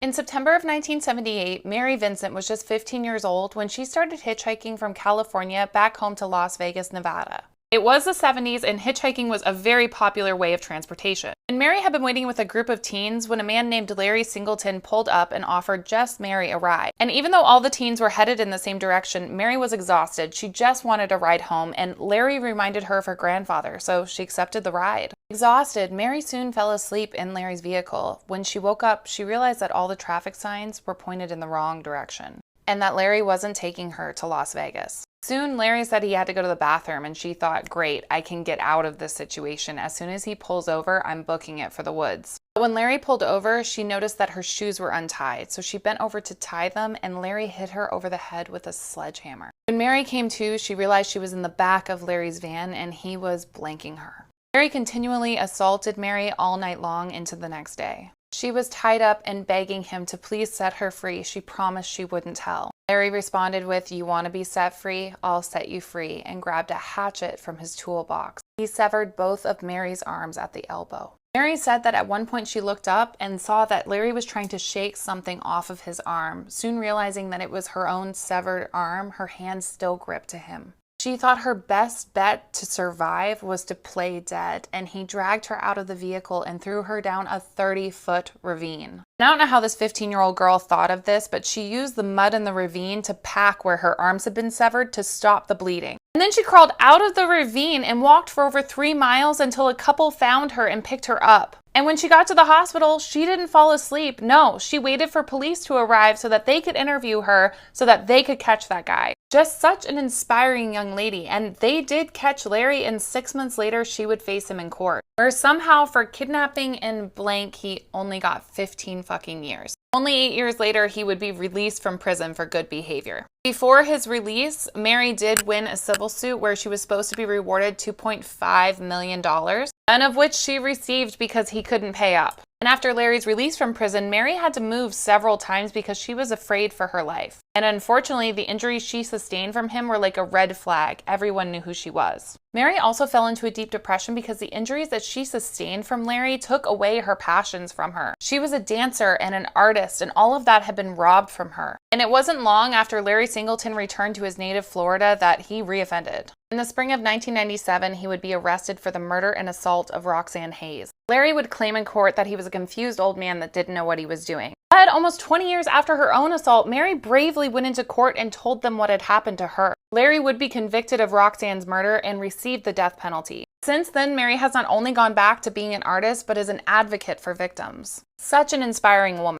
In September of 1978, Mary Vincent was just 15 years old when she started hitchhiking from California back home to Las Vegas, Nevada. It was the 70s and hitchhiking was a very popular way of transportation. And Mary had been waiting with a group of teens when a man named Larry Singleton pulled up and offered just Mary a ride. And even though all the teens were headed in the same direction, Mary was exhausted. She just wanted a ride home, and Larry reminded her of her grandfather, so she accepted the ride. Exhausted, Mary soon fell asleep in Larry's vehicle. When she woke up, she realized that all the traffic signs were pointed in the wrong direction, and that Larry wasn't taking her to Las Vegas. Soon, Larry said he had to go to the bathroom, and she thought, great, I can get out of this situation. As soon as he pulls over, I'm booking it for the woods. But when Larry pulled over, she noticed that her shoes were untied, so she bent over to tie them, and Larry hit her over the head with a sledgehammer. When Mary came to, she realized she was in the back of Larry's van, and he was blanking her. Larry continually assaulted Mary all night long into the next day. She was tied up and begging him to please set her free. She promised she wouldn't tell. Larry responded with, "You want to be set free? I'll set you free," and grabbed a hatchet from his toolbox. He severed both of Mary's arms at the elbow. Mary said that at one point she looked up and saw that Larry was trying to shake something off of his arm. Soon realizing that it was her own severed arm, her hand still gripped to him. She thought her best bet to survive was to play dead, and he dragged her out of the vehicle and threw her down a 30-foot ravine. And I don't know how this 15-year-old girl thought of this, but she used the mud in the ravine to pack where her arms had been severed to stop the bleeding. And then she crawled out of the ravine and walked for over 3 miles until a couple found her and picked her up. And when she got to the hospital, she didn't fall asleep. No, she waited for police to arrive so that they could interview her, so that they could catch that guy. Just such an inspiring young lady, and they did catch Larry, and 6 months later she would face him in court, where somehow for kidnapping and blank he only got 15 fucking years. Only 8 years later he would be released from prison for good behavior. Before his release, Mary did win a civil suit where she was supposed to be rewarded $2.5 million, none of which she received because he couldn't pay up. And after Larry's release from prison, Mary had to move several times because she was afraid for her life. And unfortunately, the injuries she sustained from him were like a red flag. Everyone knew who she was. Mary also fell into a deep depression because the injuries that she sustained from Larry took away her passions from her. She was a dancer and an artist, and all of that had been robbed from her. And it wasn't long after Larry Singleton returned to his native Florida that he reoffended. In the spring of 1997, he would be arrested for the murder and assault of Roxanne Hayes. Larry would claim in court that he was a confused old man that didn't know what he was doing. But almost 20 years after her own assault, Mary bravely went into court and told them what had happened to her. Larry would be convicted of Roxanne's murder and received the death penalty. Since then, Mary has not only gone back to being an artist, but is an advocate for victims. Such an inspiring woman.